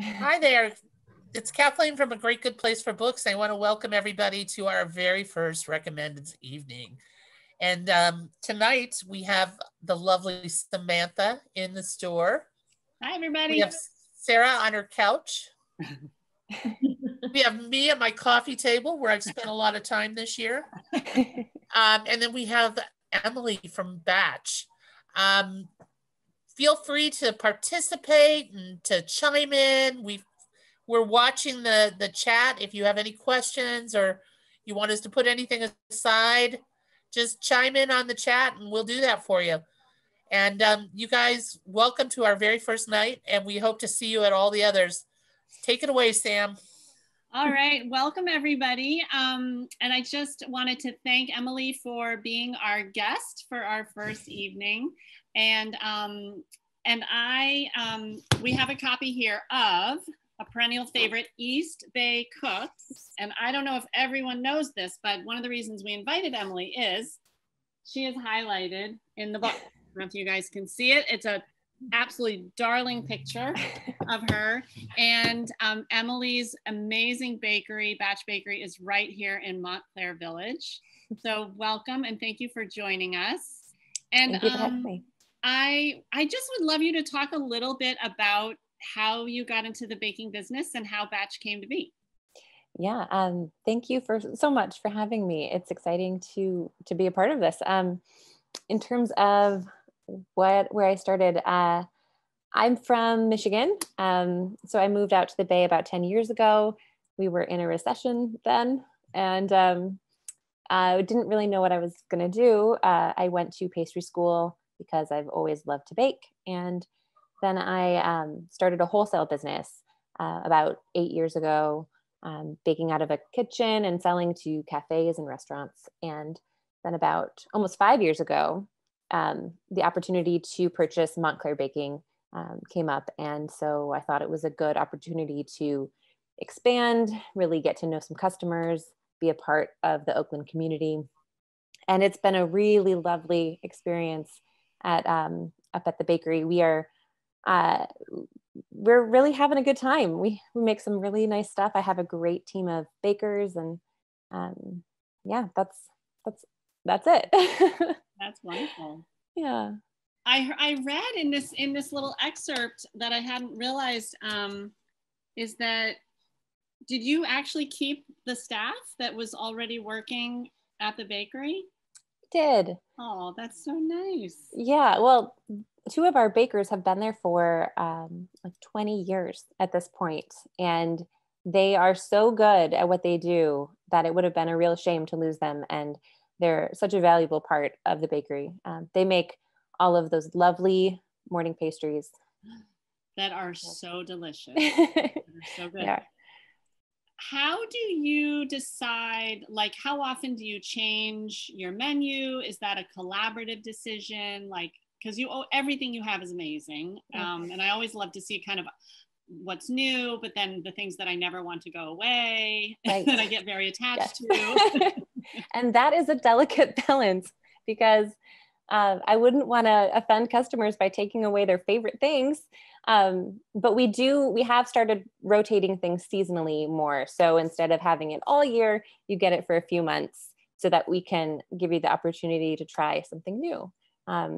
Hi there. It's Kathleen from A Great Good Place for Books. I want to welcome everybody to our very first recommended evening. And tonight we have the lovely Samantha in the store. Hi, everybody. We have Sarah on her couch. We have me at my coffee table where I've spent a lot of time this year. And then we have Emily from Batch. Feel free to participate and to chime in. We're watching the chat. If you have any questions or you want us to put anything aside, just chime in on the chat and we'll do that for you. And you guys, welcome to our very first night, and we hope to see you at all the others. Take it away, Sam. All right, welcome everybody. And I just wanted to thank Emily for being our guest for our first evening. And we have a copy here of a perennial favorite, East Bay Cooks. And I don't know if everyone knows this, but one of the reasons we invited Emily is she is highlighted in the book. I don't know if you guys can see it. It's a absolutely darling picture of her. And Emily's amazing bakery, Batch Bakery, is right here in Montclair Village. So welcome and thank you for joining us. And thank you for having me. I just would love you to talk a little bit about how you got into the baking business and how Batch came to be. Yeah, thank you so much for having me. It's exciting to be a part of this. In terms of where I started, I'm from Michigan. So I moved out to the Bay about 10 years ago. We were in a recession then, and I didn't really know what I was going to do. I went to pastry school because I've always loved to bake. And then I started a wholesale business about 8 years ago, baking out of a kitchen and selling to cafes and restaurants. And then about almost 5 years ago, the opportunity to purchase Montclair Baking came up. And so I thought it was a good opportunity to expand, really get to know some customers, be a part of the Oakland community. And it's been a really lovely experience up at the bakery. We're really having a good time. We make some really nice stuff. I have a great team of bakers, and yeah, that's it. That's wonderful. Yeah. I read in this little excerpt that I hadn't realized is that, did you actually keep the staff that was already working at the bakery? Did. Oh, that's so nice. Yeah, well, 2 of our bakers have been there for like 20 years at this point, and they are so good at what they do that it would have been a real shame to lose them. And they're such a valuable part of the bakery. They make all of those lovely morning pastries that are so delicious. So good. Yeah. How do you decide, like, how often do you change your menu? Is that a collaborative decision? Like, because everything you have is amazing. And I always love to see kind of what's new, but then the things that I never want to go away, right, that I get very attached to. And that is a delicate balance, because I wouldn't want to offend customers by taking away their favorite things. But we have started rotating things seasonally more. So instead of having it all year, you get it for a few months so that we can give you the opportunity to try something new.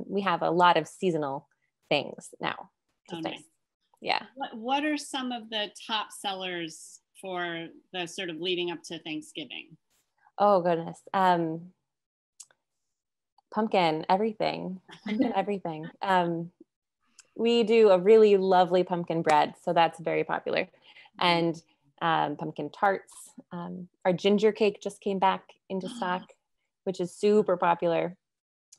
We have a lot of seasonal things now. Oh, nice. Yeah. What are some of the top sellers for the sort of leading up to Thanksgiving? Oh, goodness. Pumpkin, everything. Pumpkin, everything. We do a really lovely pumpkin bread, so that's very popular. And pumpkin tarts. Our ginger cake just came back into stock, which is super popular.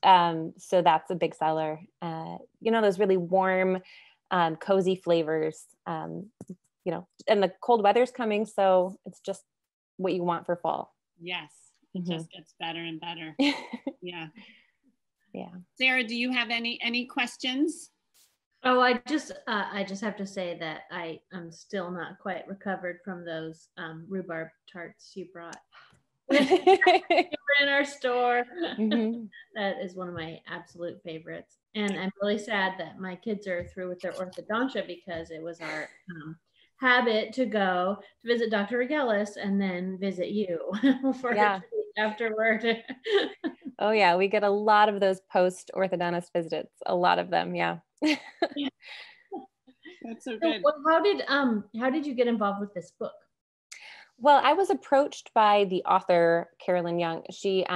So that's a big seller. Those really warm, cozy flavors, and the cold weather's coming, so it's just what you want for fall. Yes, it just gets better and better. Yeah. Yeah. Sarah, do you have any questions? Oh, I just have to say that I am still not quite recovered from those rhubarb tarts you brought. They in our store. Mhm. That is one of my absolute favorites. And I'm really sad that my kids are through with their orthodontia because it was our habit to go to visit Dr. Regelis and then visit you for a treat afterward. Oh yeah, we get a lot of those post orthodontist visits, a lot of them. Yeah. That's so good. So, how did you get involved with this book? Well, I was approached by the author, Carolyn Young. She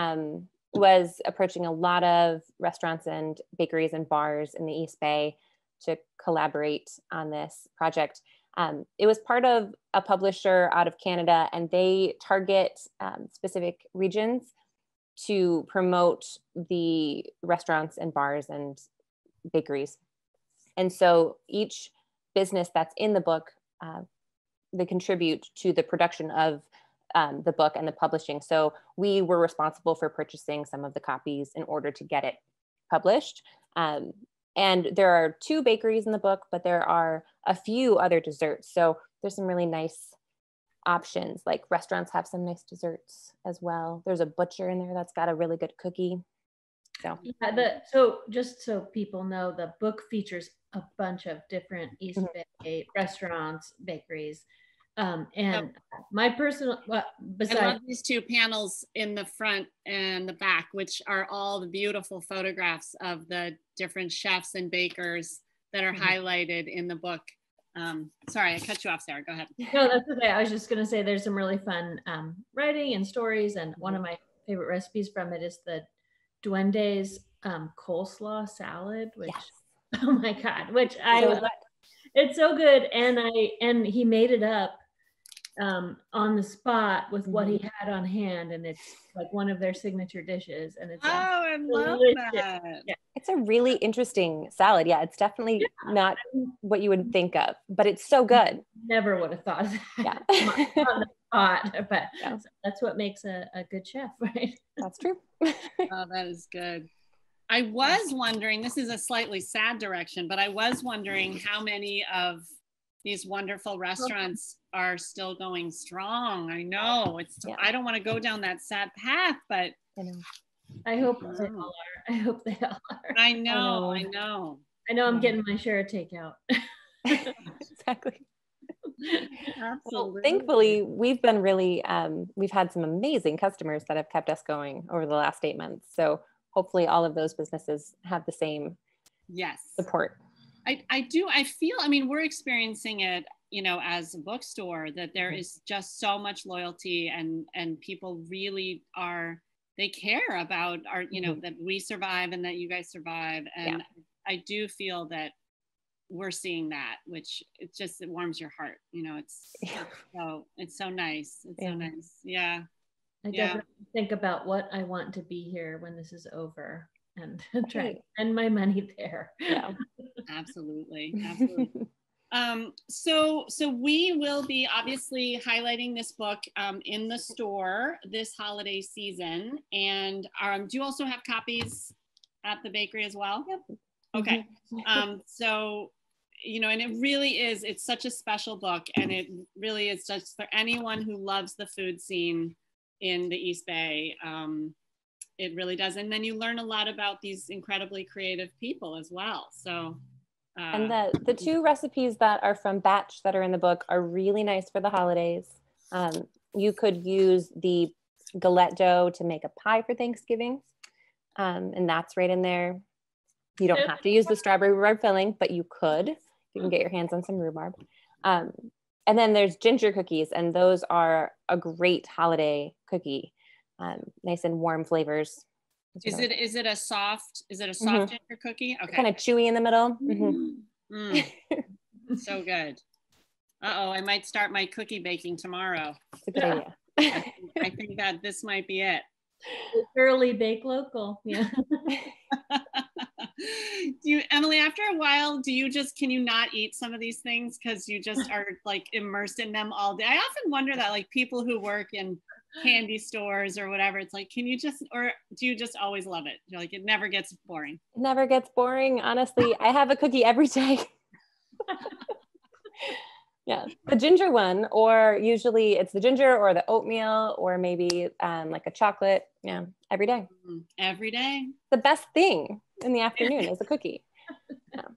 was approaching a lot of restaurants and bakeries and bars in the East Bay to collaborate on this project. It was part of a publisher out of Canada, and they target specific regions to promote the restaurants and bars and bakeries. And so each business that's in the book, they contribute to the production of the book and the publishing. So we were responsible for purchasing some of the copies in order to get it published. And there are 2 bakeries in the book, but there are a few other desserts. So there's some really nice options, like restaurants have some nice desserts as well. There's a butcher in there that's got a really good cookie. So, so just so people know, the book features a bunch of different East Bay restaurants, bakeries. And my personal, besides, I love these 2 panels in the front and the back, which are all the beautiful photographs of the different chefs and bakers that are highlighted in the book. Sorry, I cut you off, Sarah. Go ahead. No, that's okay. I was just going to say there's some really fun writing and stories. And one of my favorite recipes from it is the Duende's coleslaw salad, which, oh my God, which it's so good. And he made it up on the spot with what he had on hand, and it's like one of their signature dishes, and it's I love that. Yeah. It's a really interesting salad. Yeah, it's definitely not what you would think of, but it's so good. Never would have thought of that on the spot, but that's what makes a good chef, right? That's true. Oh, that is good. I was wondering, this is a slightly sad direction, but I was wondering how many of these wonderful restaurants are still going strong. I know I don't want to go down that sad path, but I hope they all are. I hope they all are. I know. I'm getting my share of takeout. Exactly. Absolutely. Well, thankfully, we've been really, we've had some amazing customers that have kept us going over the last 8 months. So hopefully all of those businesses have the same support. I feel, I mean, we're experiencing it, as a bookstore, that there is just so much loyalty and people really they care about our, that we survive and that you guys survive. And I do feel that we're seeing that, which it warms your heart. It's so nice. It's so nice. Yeah. I definitely think about what I want to be here when this is over and try to spend my money there. Yeah. Absolutely. So we will be obviously highlighting this book in the store this holiday season. And do you also have copies at the bakery as well? Yep. Okay. So, and it really is, it's such a special book, and it really is just for anyone who loves the food scene in the East Bay. It really does. And then you learn a lot about these incredibly creative people as well. So, and the 2 recipes that are from batch that are in the book are really nice for the holidays. You could use the galette dough to make a pie for Thanksgiving. And that's right in there. You don't have to use the strawberry rhubarb filling, but you could. You can get your hands on some rhubarb. And then there's ginger cookies, and those are a great holiday cookie. Nice and warm flavors. Is it a soft ginger cookie? Okay. Kind of chewy in the middle. So good. I might start my cookie baking tomorrow. It's a good idea. I think that this might be it. Early bake local. Yeah. Emily, after a while, can you not eat some of these things because you just are like immersed in them all day? I often wonder that, like, people who work in candy stores or whatever, it's like, or do you just always love it? You're like, it never gets boring? It never gets boring. Honestly, I have a cookie every day. Yeah, the ginger one, or usually it's the ginger or the oatmeal, or maybe like a chocolate. Yeah, every day. Every day. The best thing in the afternoon is a cookie. Yeah.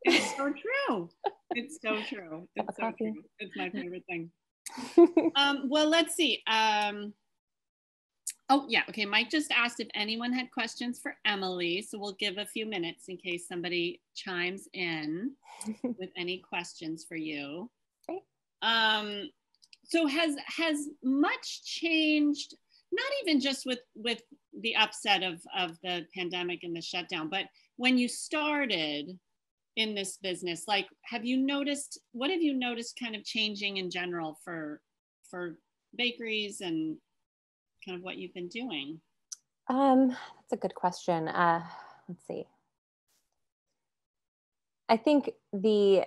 It's so true. It's so true. It's so coffee. true. It's my favorite thing. Well, let's see. Oh yeah, okay. Mike just asked if anyone had questions for Emily, so we'll give a few minutes in case somebody chimes in with any questions for you. Great. So has much changed? Not even just with the upset of the pandemic and the shutdown, but when you started in this business, like, what have you noticed kind of changing in general for bakeries and kind of what you've been doing? That's a good question. Let's see. I think we're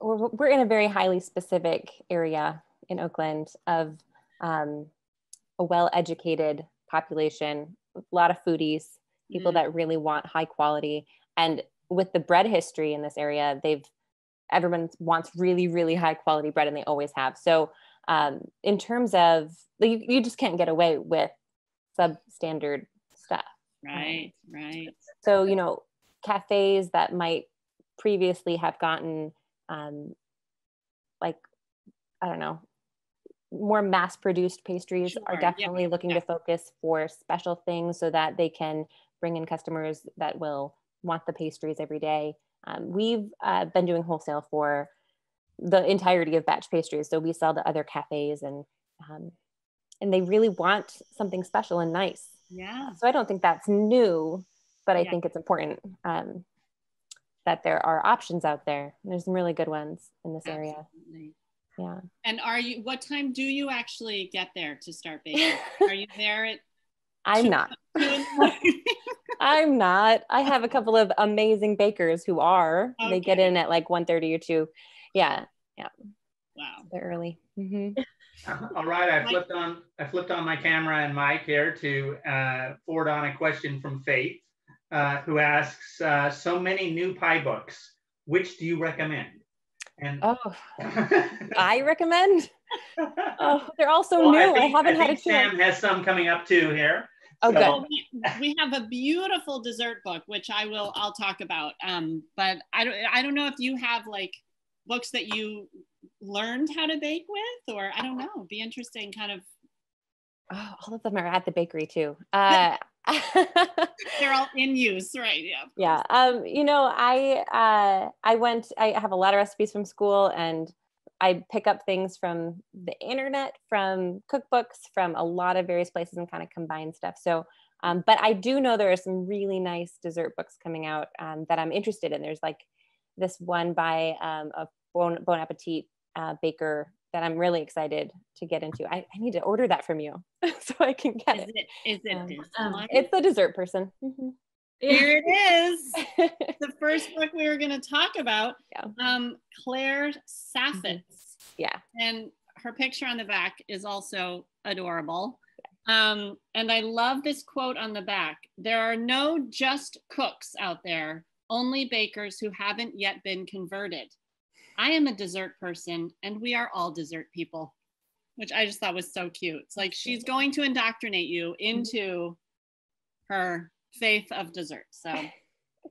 in a very highly specific area in Oakland of a well-educated population, a lot of foodies, people that really want high quality. And with the bread history in this area, everyone wants really, really high quality bread, and they always have. So in terms of, you just can't get away with substandard stuff. Right. So, cafes that might previously have gotten like, I don't know, more mass-produced pastries are definitely looking to focus for special things so that they can bring in customers that will want the pastries every day. We've been doing wholesale for the entirety of batch pastries, so we sell to other cafes, and they really want something special and nice. Yeah. So I don't think that's new, but I think it's important that there are options out there. There's some really good ones in this area. Yeah. And what time do you actually get there to start baking? Are you there at I'm not. I'm not. I have a couple of amazing bakers who are. Okay. They get in at like 1:30 or 2. Yeah. Wow. They're early. All right, I flipped on my camera and mic here to forward on a question from Faith, who asks, so many new pie books, which do you recommend? And I recommend? Oh, they're all so new. I haven't had a chance. Sam has some coming up too here. Oh, so. Good. We have a beautiful dessert book, which I'll talk about. But I don't know if you have like books that you learned how to bake with, or I don't know. It'd be interesting, kind of. Oh, all of them are at the bakery too. They're all in use, right? Yeah. I have a lot of recipes from school, and I pick up things from the internet, from cookbooks, from a lot of various places, and kind of combine stuff. So, but I do know there are some really nice dessert books coming out that I'm interested in. There's like this one by a Bon Appetit baker that I'm really excited to get into. I need to order that from you so I can get it. Is it it's the dessert person. Mm-hmm. Here it is. The first book we were going to talk about. Claire Sassen. Mm-hmm. Yeah. And her picture on the back is also adorable. And I love this quote on the back. There are no just cooks out there, only bakers who haven't yet been converted. I am a dessert person, and we are all dessert people, which I just thought was so cute. It's like she's going to indoctrinate you into her faith of dessert. So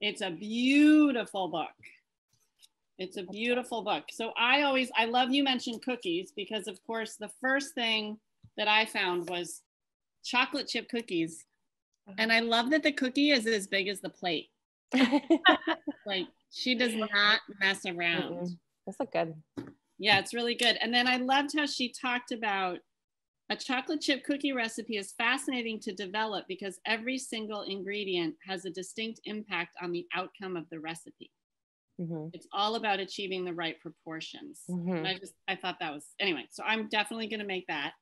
it's a beautiful book. It's a beautiful book. So I love you mentioned cookies, because of course the first thing that I found was chocolate chip cookies. And I love that the cookie is as big as the plate. Like, she does not mess around. That's look good. Yeah, it's really good. And then I loved how she talked about a chocolate chip cookie recipe is fascinating to develop because every single ingredient has a distinct impact on the outcome of the recipe. Mm-hmm. It's all about achieving the right proportions. Mm-hmm. And I thought that was, anyway, so I'm definitely going to make that.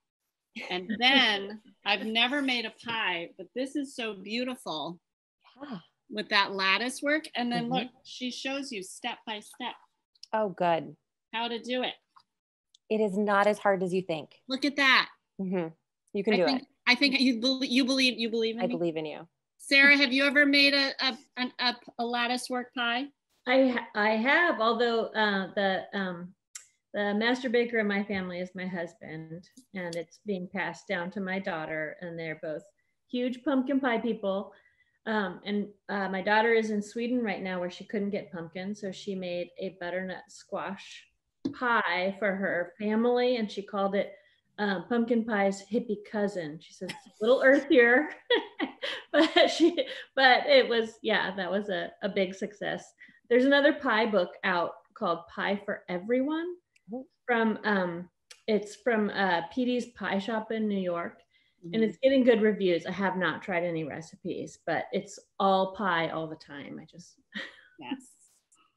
And then I've never made a pie, but this is so beautiful with that lattice work. And then look, she shows you step by step. Oh, good. How to do it. It is not as hard as you think. Look at that. Mm-hmm. You can do it. I think you believe in me. I believe in you. Sarah, have you ever made a lattice work pie? I have, although the The master baker in my family is my husband, and it's being passed down to my daughter, and they're both huge pumpkin pie people. My daughter is in Sweden right now where she couldn't get pumpkin, so she made a butternut squash pie for her family, and she called it pumpkin pie's hippie cousin. She says it's a little earthier, but it was, yeah, that was a big success. There's another pie book out called Pie for Everyone it's from Petey's Pie Shop in New York, and it's getting good reviews. I have not tried any recipes, but it's all pie all the time. Yes,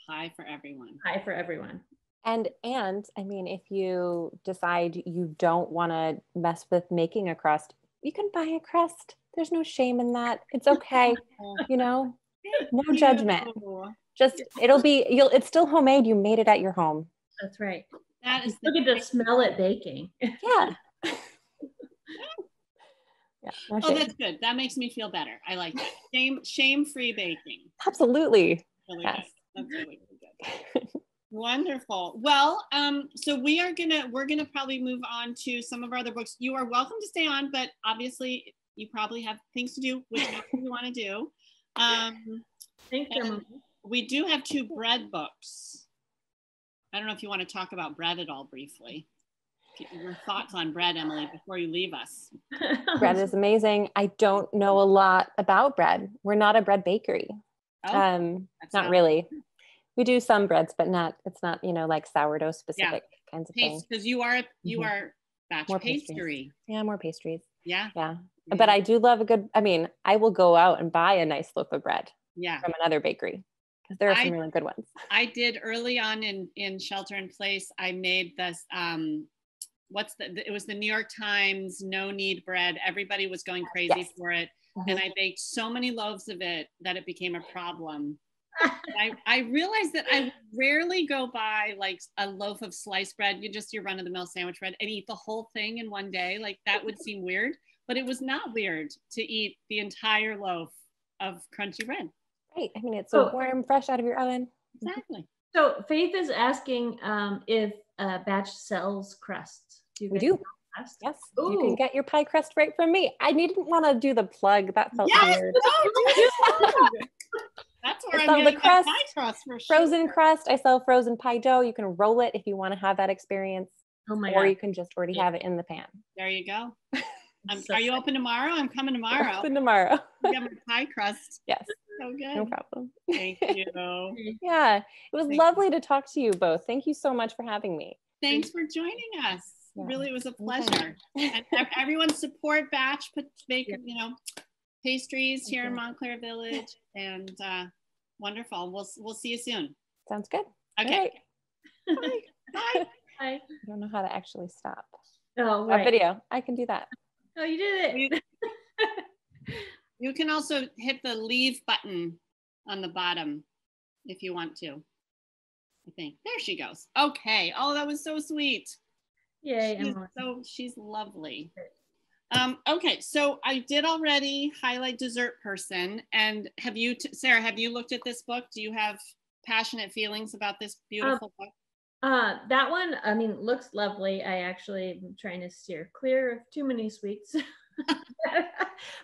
pie for everyone. Pie for everyone. And I mean, if you decide you don't want to mess with making a crust, you can buy a crust. There's no shame in that. It's okay. No judgment. Just it's still homemade. You made it at your home. That's right. That is you get to smell it baking. Yeah. No shame. That's good. That makes me feel better. I like that. Shame-free baking. Absolutely. Really yes. Good. That's really good. Wonderful. Well, so we're gonna probably move on to some of our other books. You are welcome to stay on, but obviously you probably have things to do, whichever you want to do. Thanks, Emily. We do have 2 bread books. I don't know if you want to talk about bread at all briefly. Your thoughts on bread, Emily, before you leave us. Bread is amazing. I don't know a lot about bread. We're not a bread bakery. Not really. We do some breads, but it's not, like sourdough specific kinds of things. Because you are batch more pastry. Yeah, more pastries. Yeah. But I do love I will go out and buy a nice loaf of bread from another bakery, because there are some really good ones. I did early on in Shelter in Place. I made this, it was the New York Times no knead bread. Everybody was going crazy for it. And I baked so many loaves of it that it became a problem. I realized that I rarely go buy like a loaf of sliced bread, your run-of-the-mill sandwich bread, and eat the whole thing in one day. Like that would seem weird, but it was not weird to eat the entire loaf of crunchy bread. Right. I mean, it's so warm, fresh out of your oven. Exactly. So Faith is asking if Batch sells crusts. We do. Yes. Ooh. You can get your pie crust right from me. I didn't want to do the plug. That felt weird. That's where I sell the crust, pie crust for sure. Frozen crust. I sell frozen pie dough. You can roll it if you want to have that experience. Oh my or God. you can just already have it in the pan. There you go. Are you open tomorrow? I'm coming tomorrow. Open tomorrow. You got my pie crust. Yes. So good. No problem. Thank you. Yeah. It was lovely to talk to you both. Thank you so much for having me. Thanks for joining us. Yeah. Really, it was a pleasure. And everyone support Batch, Pastries here in Montclair Village, and wonderful. We'll see you soon. Sounds good. Okay. Right. Bye. Bye. I don't know how to actually stop. Oh, right. Video. I can do that. Oh, you did it. You can also hit the leave button on the bottom if you want to. I think there she goes. Okay. Oh, that was so sweet. Yay. She's lovely. Okay, so I did already highlight Dessert Person, and Sarah, have you looked at this book? Do you have passionate feelings about this beautiful book? That one, I mean, looks lovely. I actually am trying to steer clear of too many sweets.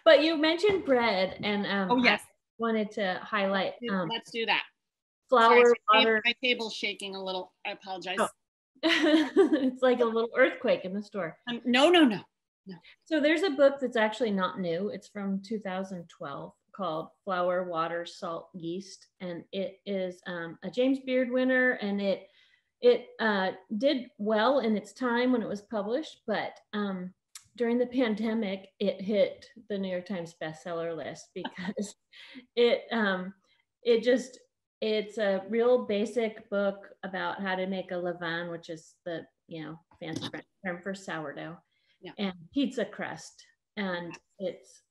But you mentioned bread, and yes. I wanted to highlight. Let's do that. Flour, water. My table's shaking a little. I apologize. Oh. It's like a little earthquake in the store. No. So there's a book that's actually not new. It's from 2012 called Flour, Water, Salt, Yeast. And it is a James Beard winner. And it did well in its time when it was published. But during the pandemic, it hit the New York Times bestseller list because it's a real basic book about how to make a levain, which is the fancy French term for sourdough, and pizza crust. And it's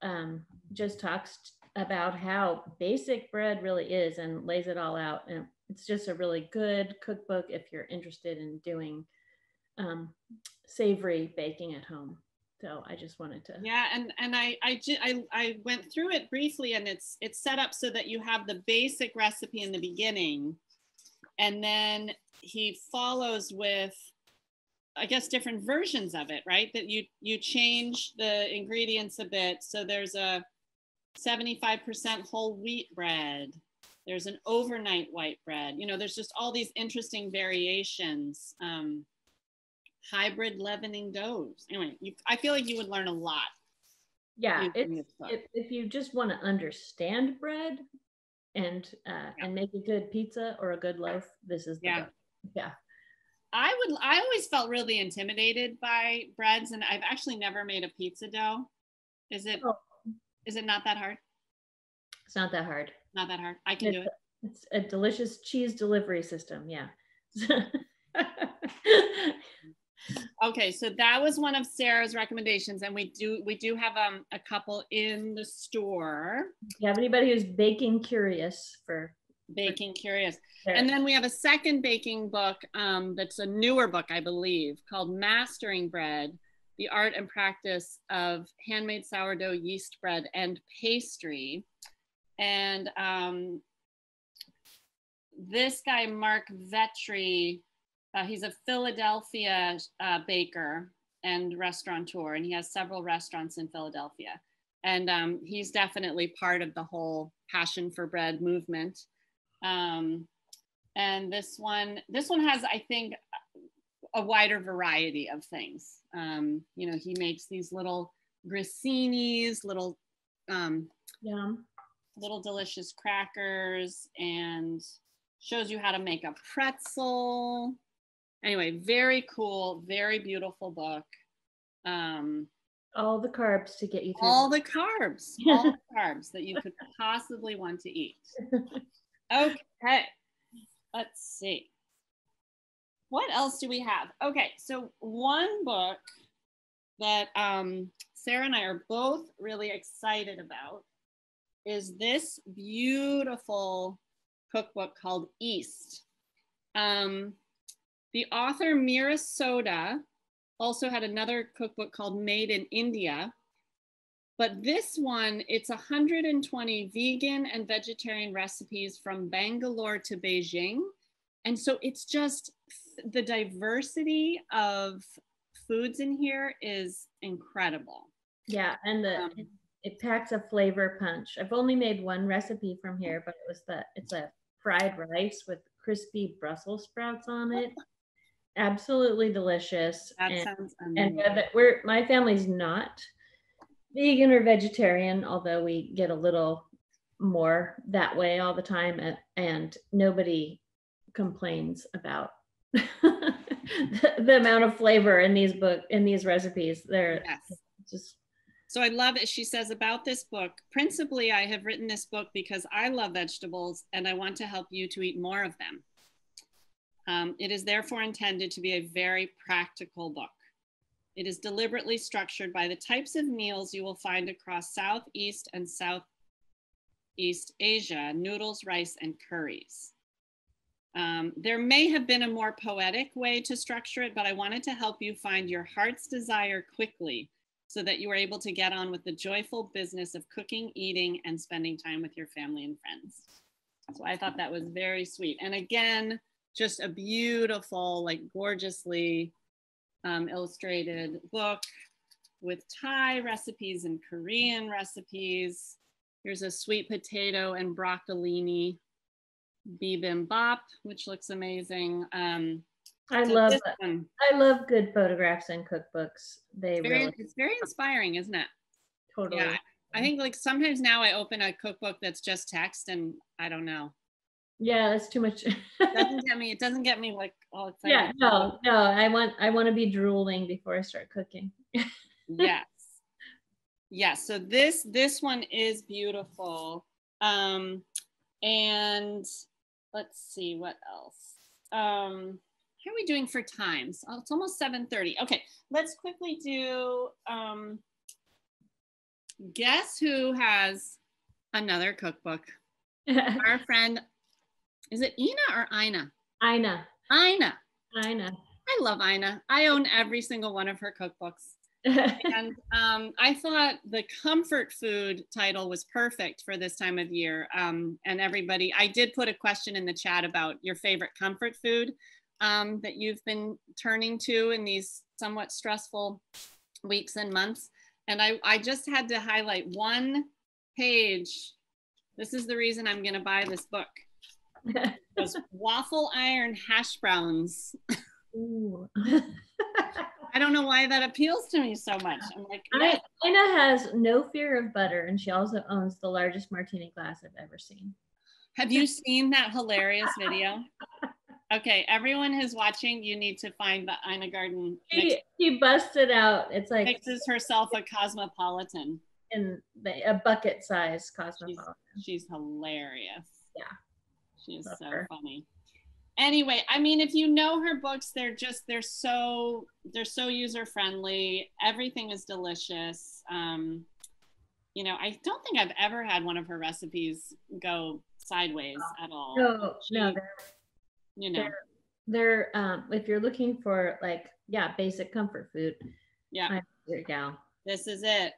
just talks about how basic bread really is and lays it all out. And it's just a really good cookbook if you're interested in doing savory baking at home. So I just wanted to. Yeah, and I went through it briefly, and it's set up so that you have the basic recipe in the beginning, and then he follows with I guess, different versions of it, right? That you change the ingredients a bit. So there's a 75% whole wheat bread. There's an overnight white bread. You know, there's just all these interesting variations. Hybrid leavening doughs. Anyway, I feel like you would learn a lot. Yeah, if you just want to understand bread and make a good pizza or a good loaf, this is the book. Yeah. I always felt really intimidated by breads, and I've actually never made a pizza dough. Is it not that hard? It's not that hard. Not that hard. I can do it. It's a delicious cheese delivery system. Yeah. Okay, so that was one of Sarah's recommendations, and we do have a couple in the store. If you have anybody who's baking curious curious. And then we have a second baking book that's a newer book, I believe, called Mastering Bread, The Art and Practice of Handmade Sourdough, Yeast Bread, and Pastry. And this guy, Mark Vetri, he's a Philadelphia baker and restaurateur, and he has several restaurants in Philadelphia. And he's definitely part of the whole Passion for Bread movement. And this one has, I think, a wider variety of things. You know, he makes these little grisinis, little delicious crackers, and shows you how to make a pretzel. Anyway, very cool, very beautiful book. All the carbs to get you through. All the carbs that you could possibly want to eat. Okay, let's see. What else do we have? Okay, so one book that Sarah and I are both really excited about is this beautiful cookbook called East. The author Mira Soda also had another cookbook called Made in India. But this one, it's 120 vegan and vegetarian recipes from Bangalore to Beijing. And so it's just the diversity of foods in here is incredible. Yeah, and it packs a flavor punch. I've only made one recipe from here, but it's a fried rice with crispy Brussels sprouts on it. Absolutely delicious. That sounds amazing. And my family's not vegan or vegetarian, although we get a little more that way all the time, and nobody complains about the amount of flavor in these recipes. They're just. So I love it. She says about this book, principally, I have written this book because I love vegetables and I want to help you to eat more of them. It is therefore intended to be a very practical book. It is deliberately structured by the types of meals you will find across Southeast and Southeast Asia: noodles, rice, and curries. There may have been a more poetic way to structure it, but I wanted to help you find your heart's desire quickly so that you are able to get on with the joyful business of cooking, eating, and spending time with your family and friends. So I thought that was very sweet. And again, just a beautiful, like gorgeously illustrated book with Thai recipes and Korean recipes. Here's a sweet potato and broccolini bibimbap, which looks amazing. I love good photographs and cookbooks. It's very inspiring, isn't it? Totally. Yeah, I think like sometimes now I open a cookbook that's just text and I don't know. Yeah, that's too much. It doesn't get me like all excited. Yeah, no. I want to be drooling before I start cooking. Yes. So this one is beautiful. And let's see what else. How are we doing for times? Oh, it's almost 7:30. Okay, let's quickly do. Guess who has another cookbook? Our friend. Is it Ina or Ina? Ina. I love Ina. I own every single one of her cookbooks. And I thought the comfort food title was perfect for this time of year. And everybody, I did put a question in the chat about your favorite comfort food. that you've been turning to in these somewhat stressful weeks and months. And I just had to highlight one page. This is the reason I'm going to buy this book. Those waffle iron hash browns. Ooh. I don't know why that appeals to me so much. I'm like, Ina has no fear of butter, and she also owns the largest martini glass I've ever seen. have you seen that hilarious video? Okay, everyone who's watching, you need to find the Ina Garten. She busted out. It's like Mixes herself a cosmopolitan. in a bucket size cosmopolitan. She's hilarious. Yeah. She is Love so her. funny. Anyway, I mean, if you know her books, they're so user friendly. Everything is delicious. You know, I don't think I've ever had one of her recipes go sideways at all. No, You know, they're if you're looking for like, basic comfort food. yeah, I'm your gal. this is it.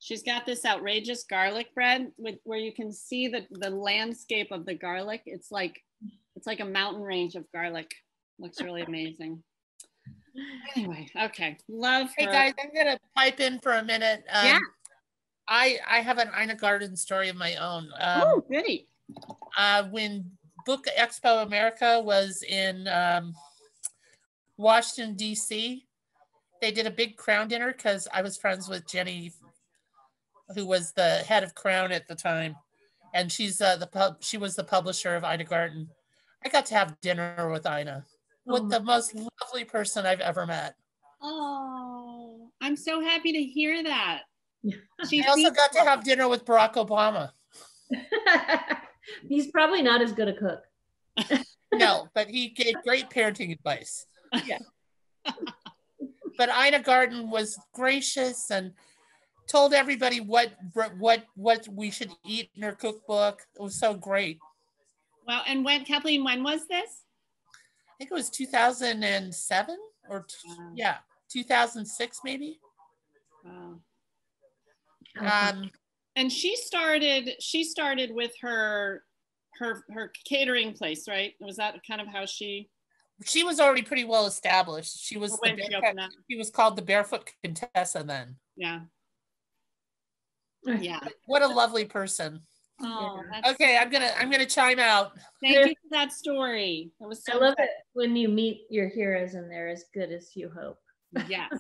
She's got this outrageous garlic bread where you can see the landscape of the garlic. It's like a mountain range of garlic. Looks really amazing. Anyway, okay, love her. Hey guys, I'm gonna pipe in for a minute. Yeah. I have an Ina Garten story of my own. Oh, goody. When Book Expo America was in Washington, D.C., they did a big Crown dinner because I was friends with Jenny, who was the head of Crown at the time. And she's she was the publisher of Ina Garten. I got to have dinner with Ina, with the most lovely person I've ever met. Oh, I'm so happy to hear that. I also got to have dinner with Barack Obama. He's probably not as good a cook. No, but he gave great parenting advice. Yeah. But Ina Garten was gracious and told everybody what we should eat in her cookbook. It was so great. Wow. And Kathleen, when was this? I think it was 2007 or 2006 maybe. Wow. And she started with her catering place, right? Was that kind of how she was already pretty well established. She was she was called the Barefoot Contessa then. Yeah. Yeah. What a lovely person. Oh, okay, I'm gonna chime out. Thank you for that story. That was so I love it when you meet your heroes and they're as good as you hope. Yes.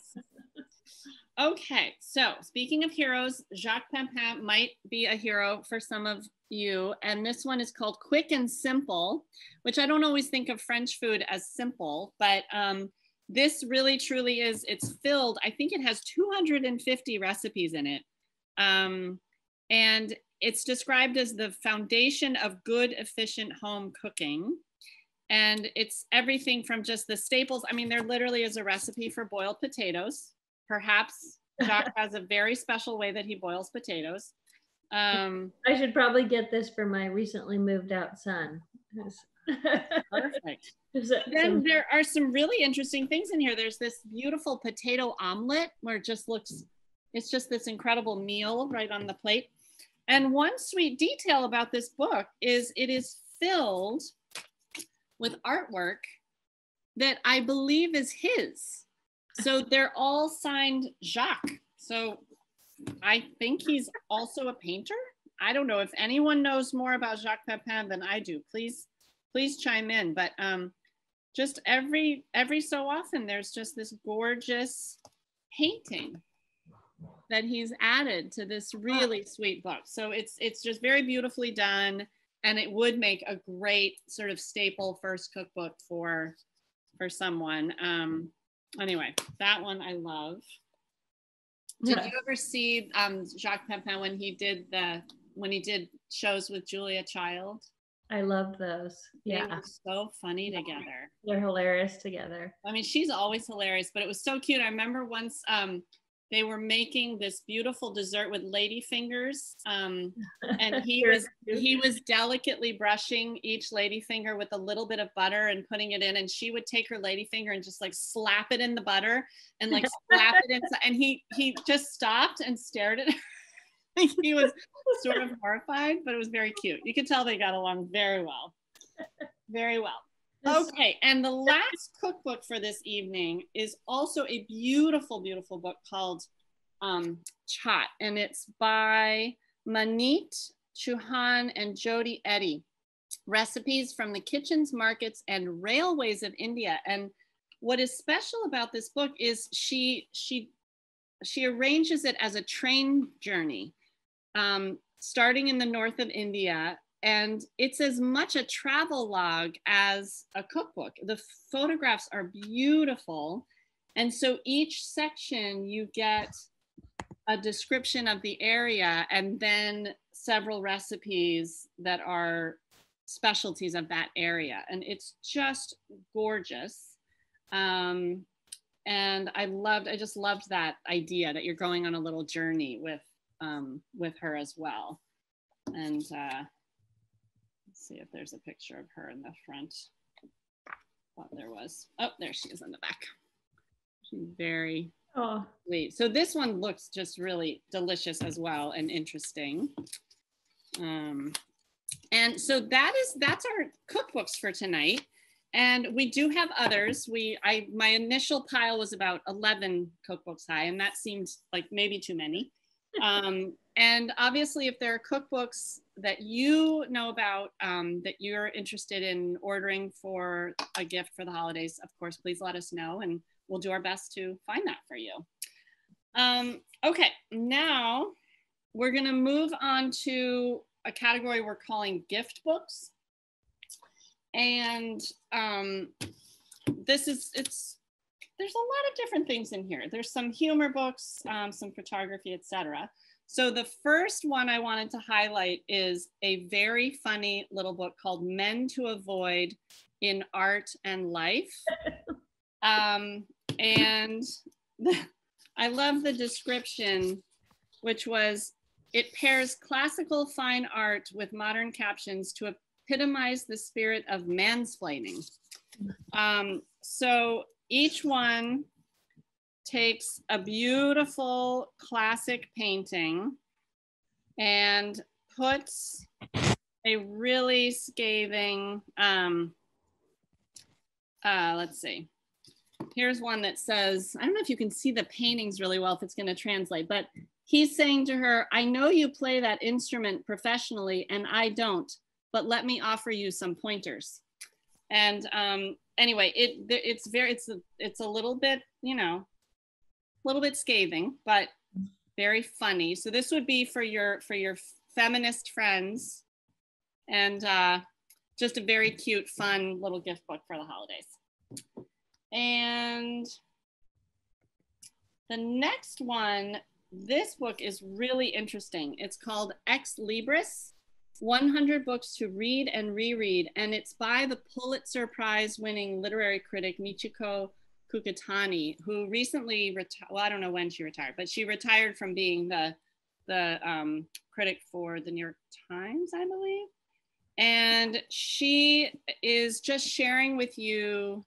Okay, so speaking of heroes, Jacques Pepin might be a hero for some of you, and this one is called Quick and Simple, which I don't always think of French food as simple, but this really truly is. It's filled, I think it has 250 recipes in it, and it's described as the foundation of good, efficient home cooking. And it's everything from just the staples. I mean, there literally is a recipe for boiled potatoes. Perhaps Jacques has a very special way that he boils potatoes. I should probably get this for my recently moved out son. Perfect. Then there are some really interesting things in here. There's this beautiful potato omelet where it just looks, it's just this incredible meal right on the plate. And one sweet detail about this book is it is filled with artwork that I believe is his. So they're all signed Jacques. So I think he's also a painter. I don't know if anyone knows more about Jacques Pepin than I do. Please chime in. But just every so often, there's just this gorgeous painting that he's added to this really sweet book. So it's just very beautifully done, and it would make a great sort of staple first cookbook for someone. Anyway, that one I love. Did you ever see Jacques Pepin when he did shows with Julia Child? I loved those. Yeah, they were so funny together. They're hilarious together. I mean, she's always hilarious, but it was so cute. I remember once they were making this beautiful dessert with lady fingers, and he was delicately brushing each lady finger with a little bit of butter and putting it in, and she would take her lady finger and just like slap it in the butter and like slap it inside, and he just stopped and stared at her. He was sort of horrified, but it was very cute. You could tell they got along very well. Very well. Okay, and the last cookbook for this evening is also a beautiful, beautiful book called Chat, and it's by Manit Chauhan and Jody Eddy. Recipes from the kitchens, markets, and railways of India. And what is special about this book is she arranges it as a train journey, starting in the north of India. And it's as much a travel log as a cookbook. The photographs are beautiful. And so each section you get a description of the area and then several recipes that are specialties of that area. And it's just gorgeous. And I just loved that idea that you're going on a little journey with her as well. And let's see if there's a picture of her in the front. Thought there was. Oh, there she is in the back. She's very sweet. So this one looks just really delicious as well and interesting. And so that's our cookbooks for tonight. And we do have others. My initial pile was about 11 cookbooks high, and that seemed like maybe too many. And obviously, if there are cookbooks that you know about that you're interested in ordering for a gift for the holidays, of course, please let us know, and we'll do our best to find that for you. Okay, now we're going to move on to a category we're calling gift books. And there's a lot of different things in here. There's some humor books, some photography, etc. So the first one I wanted to highlight is a very funny little book called Men to Avoid in Art and Life. And I love the description, which was, it pairs classical fine art with modern captions to epitomize the spirit of mansplaining. So each one takes a beautiful classic painting and puts a really scathing, let's see. Here's one that says, I don't know if you can see the paintings really well, if it's going to translate, but he's saying to her, I know you play that instrument professionally and I don't, but let me offer you some pointers. And anyway, it's a little bit, a little bit scathing, but very funny. So this would be for your feminist friends, and just a very cute, fun little gift book for the holidays. And the next one, this book is really interesting. It's called Ex Libris, 100 Books to Read and Reread. And it's by the Pulitzer Prize winning literary critic Michiko Kukutani, who recently retired. Well, I don't know when she retired, but she retired from being the critic for the New York Times, I believe. And she is just sharing with you,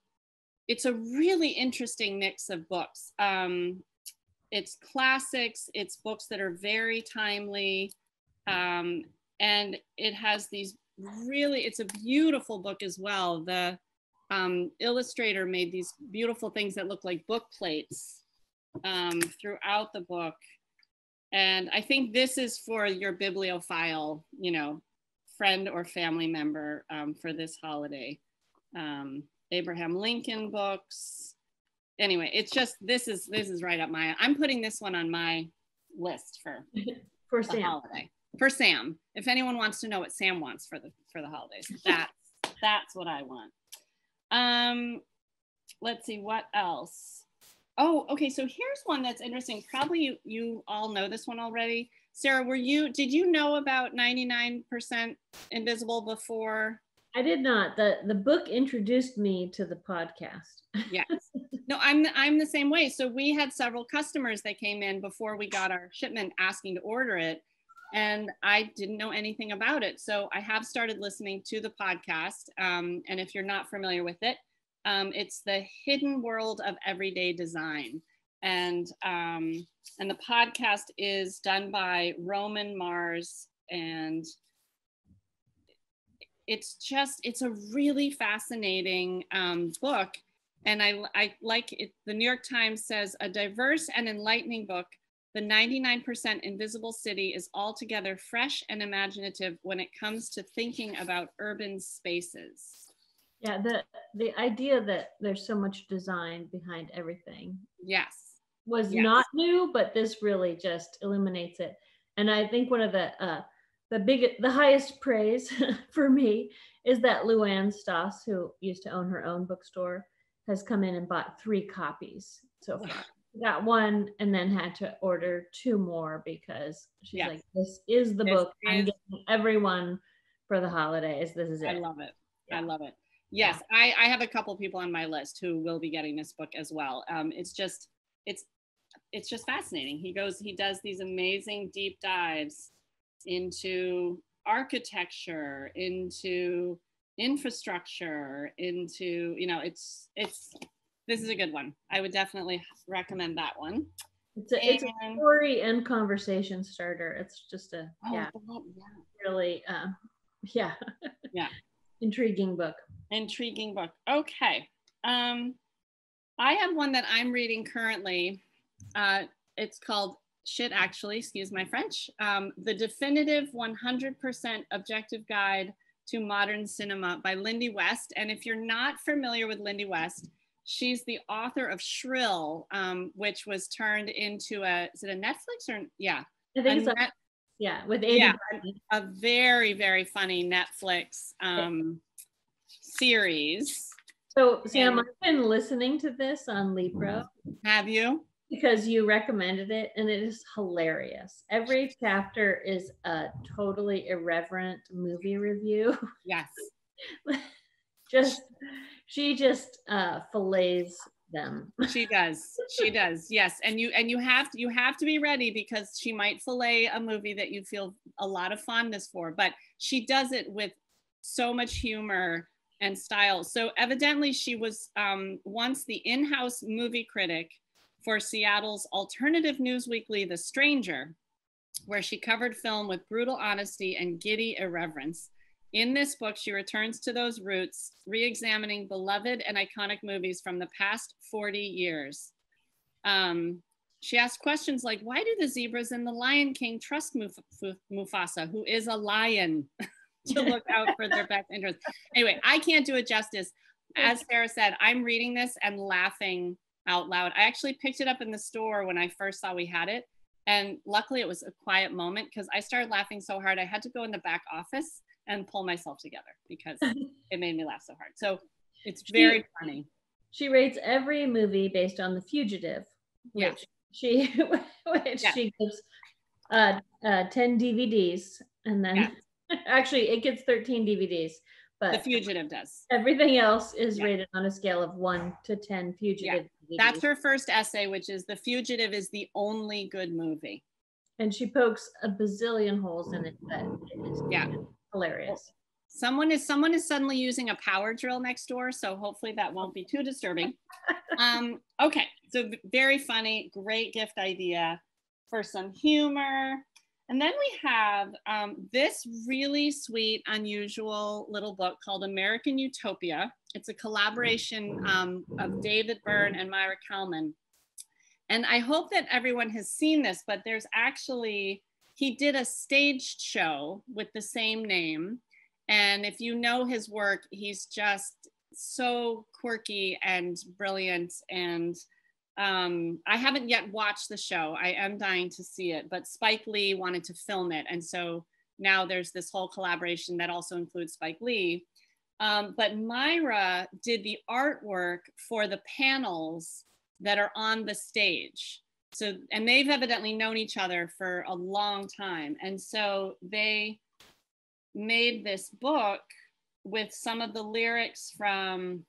it's a really interesting mix of books. It's classics, it's books that are very timely, and it has these really, it's a beautiful book as well. The illustrator made these beautiful things that look like book plates throughout the book. And I think this is for your bibliophile, friend or family member for this holiday. Abraham Lincoln books. Anyway, it's just, this is right up my, I'm putting this one on my list for Sam. Holiday. For Sam. If anyone wants to know what Sam wants for the holidays, that's what I want. Let's see, what else? Oh, okay, so here's one that's interesting. Probably you all know this one already. Sarah, did you know about 99% Invisible before? I did not. The book introduced me to the podcast. Yes. No, I'm the same way. So we had several customers that came in before we got our shipment asking to order it. And I didn't know anything about it. So I have started listening to the podcast. And if you're not familiar with it, it's The Hidden World of Everyday Design. And the podcast is done by Roman Mars, and it's a really fascinating book. And I like it. The New York Times says, a diverse and enlightening book. The 99% Invisible City is altogether fresh and imaginative when it comes to thinking about urban spaces. Yeah, the idea that there's so much design behind everything. Yes. Was not new, but this really just illuminates it. And I think one of the highest praise for me is that Luann Stoss, who used to own her own bookstore, has come in and bought 3 copies so far. Got one and then had to order 2 more because she's like, this is the book I'm giving everyone for the holidays. This is it. I love it. Yeah. I love it. Yes, I have a couple people on my list who will be getting this book as well. It's just fascinating. He does these amazing deep dives into architecture, into infrastructure, into, this is a good one. I would definitely recommend that one. It's a story and conversation starter. It's just really, intriguing book. Intriguing book. Okay. I have one that I'm reading currently. It's called excuse my French. The Definitive 100% Objective Guide to Modern Cinema by Lindy West. And if you're not familiar with Lindy West, she's the author of Shrill, which was turned into is it a Netflix or I think with Ada. A very, very funny Netflix series. So Sam, I've been listening to this on Lepro. Have you? Because you recommended it, and it is hilarious. Every chapter is a totally irreverent movie review. Yes. She just fillets them. She does. Yes. And you have to be ready, because she might fillet a movie that you feel a lot of fondness for, but she does it with so much humor and style. So evidently she was once the in-house movie critic for Seattle's alternative news weekly, The Stranger, where she covered film with brutal honesty and giddy irreverence. In this book, she returns to those roots, re-examining beloved and iconic movies from the past 40 years. She asked questions like, why do the zebras in The Lion King trust Mufasa, who is a lion, to look out for their best interests? Anyway, I can't do it justice. As Sarah said, I'm reading this and laughing out loud. I actually picked it up in the store when I first saw we had it. And luckily it was a quiet moment, because I started laughing so hard I had to go in the back office and pull myself together because it made me laugh so hard. So it's very funny. She rates every movie based on The Fugitive, which she gives 10 DVDs, and then actually it gets 13 DVDs. But The Fugitive does. Everything else is rated on a scale of 1 to 10 Fugitive. Yeah. That's her first essay, which is The Fugitive is the only good movie. And she pokes a bazillion holes in it, but it is hilarious. Someone is suddenly using a power drill next door, so hopefully that won't be too disturbing. Okay, so very funny, great gift idea for some humor. And then we have this really sweet, unusual little book called American Utopia. It's a collaboration of David Byrne and Myra Kalman. And I hope that everyone has seen this, but there's actually, he did a staged show with the same name. And if you know his work, he's just so quirky and brilliant. And I haven't yet watched the show. I am dying to see it, but Spike Lee wanted to film it. And so now there's this whole collaboration that also includes Spike Lee. But Myra did the artwork for the panels that are on the stage. So, and they've evidently known each other for a long time. And so they made this book with some of the lyrics from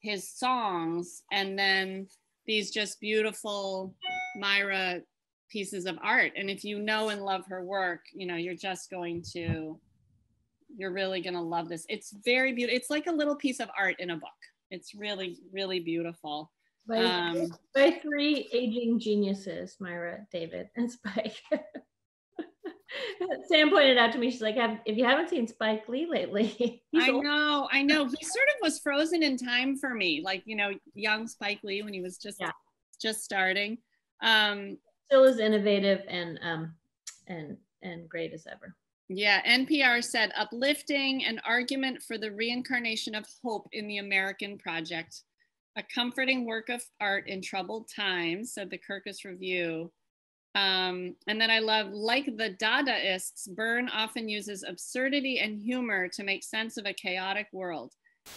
his songs, and then these just beautiful Myra pieces of art. And if you know and love her work, you know, you're really gonna love this. It's very beautiful. It's like a little piece of art in a book. It's really, really beautiful. By 3 aging geniuses, Myra, David, and Spike. Sam pointed out to me, she's like, if you haven't seen Spike Lee lately. I know. He sort of was frozen in time for me, like, you know, young Spike Lee when he was just starting. Still as innovative and great as ever. Yeah, NPR said, uplifting, an argument for the reincarnation of hope in the American project, a comforting work of art in troubled times, said the Kirkus Review. And then I love, like the Dadaists, Byrne often uses absurdity and humor to make sense of a chaotic world.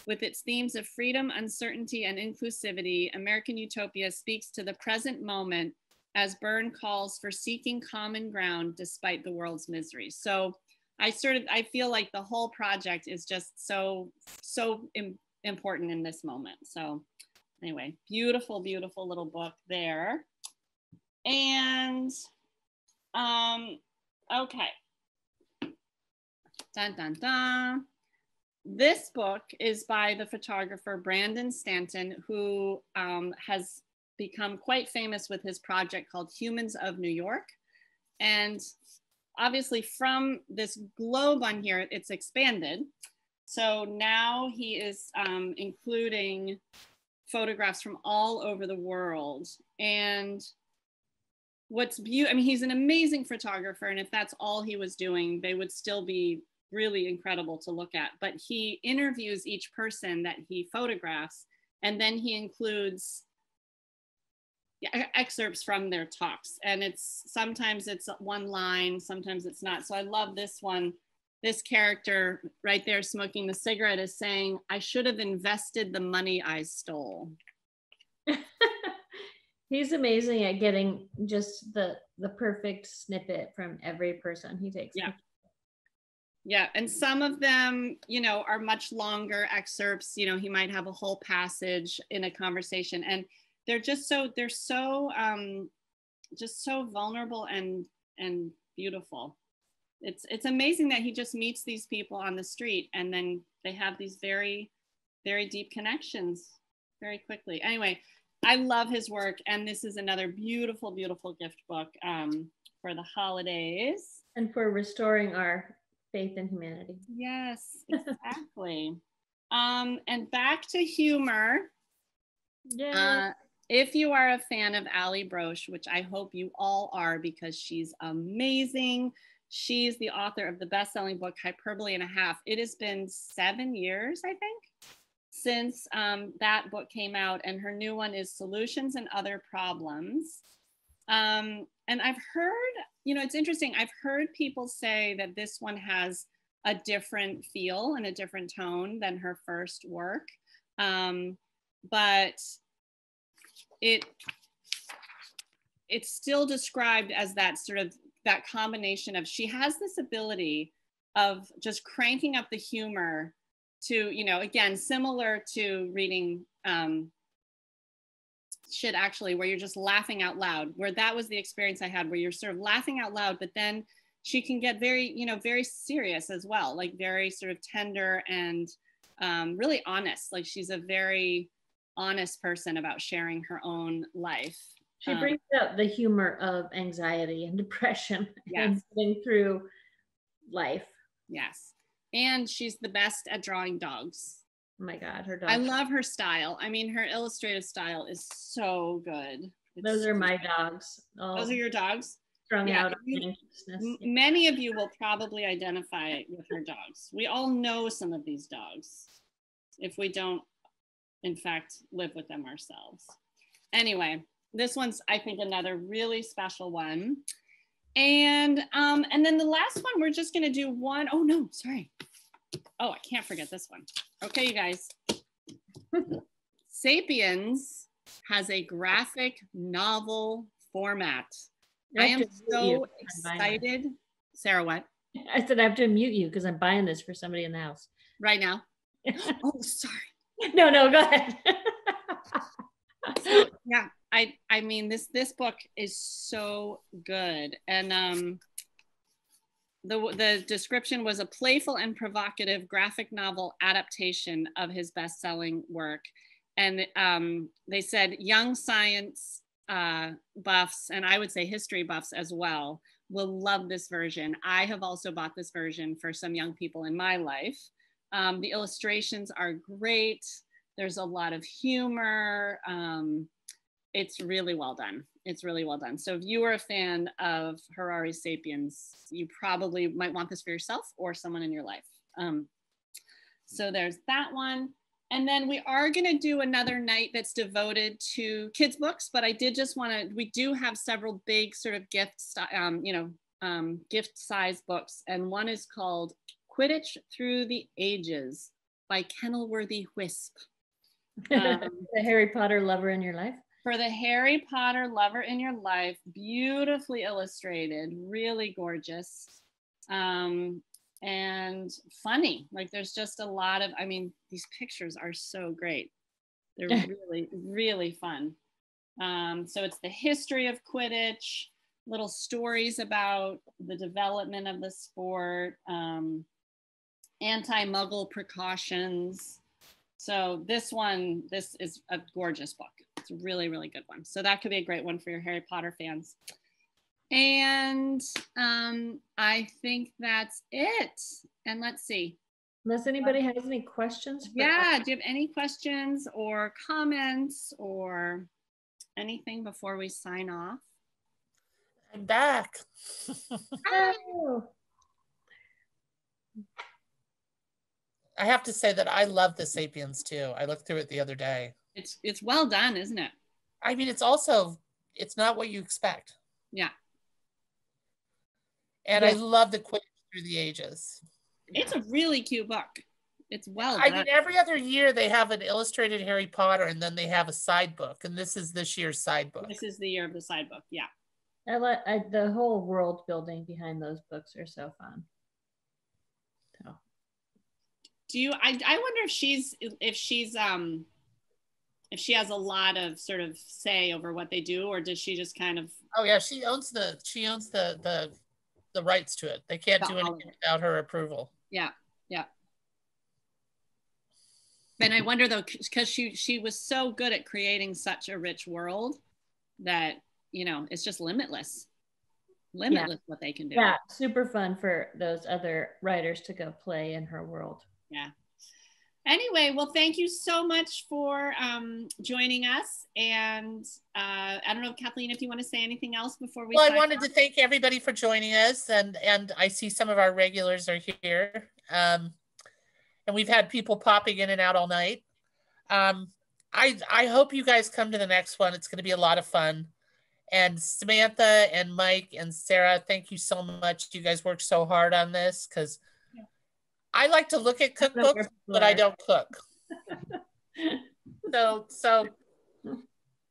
With its themes of freedom, uncertainty, and inclusivity, American Utopia speaks to the present moment as Byrne calls for seeking common ground despite the world's misery. So I feel like the whole project is just so important in this moment. So anyway, beautiful, beautiful little book there. And okay. Dun, dun, dun. This book is by the photographer Brandon Stanton, who has become quite famous with his project called Humans of New York. And obviously from this globe on here, it's expanded. So now he is including photographs from all over the world. And what's beautiful, I mean, he's an amazing photographer. And if that's all he was doing, they would still be really incredible to look at. But he interviews each person that he photographs, and then he includes excerpts from their talks. And sometimes it's one line, sometimes it's not. So I love this one. This character right there smoking the cigarette is saying, I should have invested the money I stole. He's amazing at getting just the perfect snippet from every person he takes. Yeah. Yeah, and some of them, you know, are much longer excerpts. You know, he might have a whole passage in a conversation, and they're just so vulnerable and beautiful. It's amazing that he just meets these people on the street, and then they have these very, very deep connections very quickly. Anyway, I love his work, and this is another beautiful, beautiful gift book for the holidays. And for restoring our faith in humanity. Yes, exactly. And back to humor. Yeah. If you are a fan of Ali Broche, which I hope you all are because she's amazing. She's the author of the best-selling book, Hyperbole and a Half. It has been 7 years, I think, since that book came out. And her new one is Solutions and Other Problems. And I've heard, you know, it's interesting. I've heard people say that this one has a different feel and a different tone than her first work. But it's still described as that sort of, that combination of, she has this ability of just cranking up the humor to, you know, again, similar to reading Shit Actually, where you're just laughing out loud, where that was the experience I had, where you're sort of laughing out loud, but then she can get very, you know, very serious as well, like very sort of tender and really honest. Like she's a very honest person about sharing her own life. She brings out the humor of anxiety and depression and getting through life. Yes. And she's the best at drawing dogs. Oh my God, her dog. I love her style. I mean, her illustrative style is so good. Those are my dogs. Those are your dogs? Strung out of anxiousness. Many of you will probably identify with her dogs. We all know some of these dogs, if we don't, in fact, live with them ourselves. Anyway, this one's, I think, another really special one. And then the last one, we're just gonna do one. Oh no, sorry. Oh, I can't forget this one. Okay, you guys. Sapiens has a graphic novel format. I am so excited. Sarah, what? I said I have to mute you because I'm buying this for somebody in the house. Right now? Oh, sorry. No, go ahead. So, yeah, I mean, this book is so good. And the description was a playful and provocative graphic novel adaptation of his best-selling work. And they said young science buffs, and I would say history buffs as well, will love this version. I have also bought this version for some young people in my life. The illustrations are great. There's a lot of humor. It's really well done. It's really well done. So if you are a fan of Harari Sapiens, you probably might want this for yourself or someone in your life. So there's that one. And then we are going to do another night that's devoted to kids books, but I did just want to, we do have several big sort of gift size books. And one is called Quidditch Through the Ages by Kenilworthy Wisp. The Harry Potter lover in your life. For the Harry Potter lover in your life, beautifully illustrated, really gorgeous. And funny. Like there's just a lot of, I mean, these pictures are so great. They're really, really fun. So it's the history of Quidditch, little stories about the development of the sport, anti-Muggle precautions. So this is a gorgeous book. It's a really, really good one. So that could be a great one for your Harry Potter fans. And I think that's it. And let's see. Unless anybody has any questions. Yeah, do you have any questions or comments or anything before we sign off? I'm back. Oh. I have to say that I love the Sapiens too. I looked through it the other day. It's well done, isn't it? I mean, it's not what you expect. Yeah. And I love the Quidditch Through the Ages. It's a really cute book. It's well done. I mean, every other year they have an illustrated Harry Potter and then they have a side book. And this is this year's side book. This is the year of the side book. Yeah. The whole world building behind those books are so fun. So. I wonder if she has a lot of sort of say over what they do, or does she just kind of? Oh yeah, she owns the rights to it. They can't do anything without her approval. Yeah, yeah. And I wonder though, because she was so good at creating such a rich world that, you know, it's just limitless what they can do. Yeah, super fun for those other writers to go play in her world. Yeah. Anyway, well, thank you so much for joining us. And I don't know, Kathleen, if you want to say anything else before we. Well, I wanted to thank everybody for joining us, and I see some of our regulars are here, and we've had people popping in and out all night. I hope you guys come to the next one. It's going to be a lot of fun. And Samantha and Mike and Sarah, thank you so much. You guys worked so hard on this because. I like to look at cookbooks, but I don't cook. So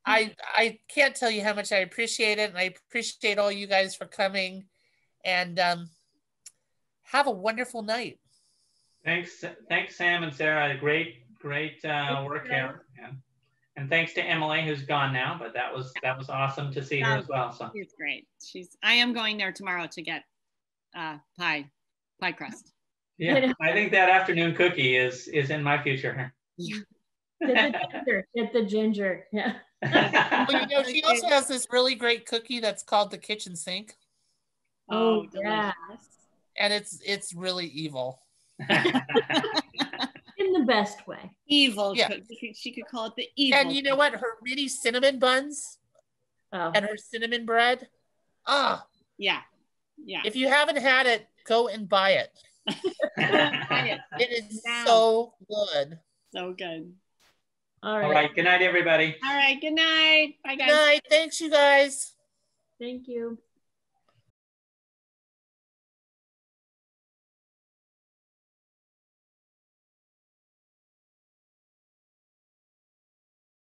I can't tell you how much I appreciate it, and I appreciate all you guys for coming. And have a wonderful night. Thanks, Sam and Sarah. Great work here. And thanks to Emily, who's gone now, but that was awesome to see her as well. So she's great. I am going there tomorrow to get pie crust. Yeah, I think that afternoon cookie is in my future. Get the ginger. Yeah. Well, you know, she also has this really great cookie that's called the kitchen sink. Oh, yeah. And it's really evil. In the best way. Evil. Yeah. She could call it the evil. And you know what? Her mini cinnamon buns and her cinnamon bread. Yeah. If you haven't had it, go and buy it. It is so good. So good. All right. Good night, everybody. All right. Good night. Bye, guys. Good night. Thanks, you guys. Thank you.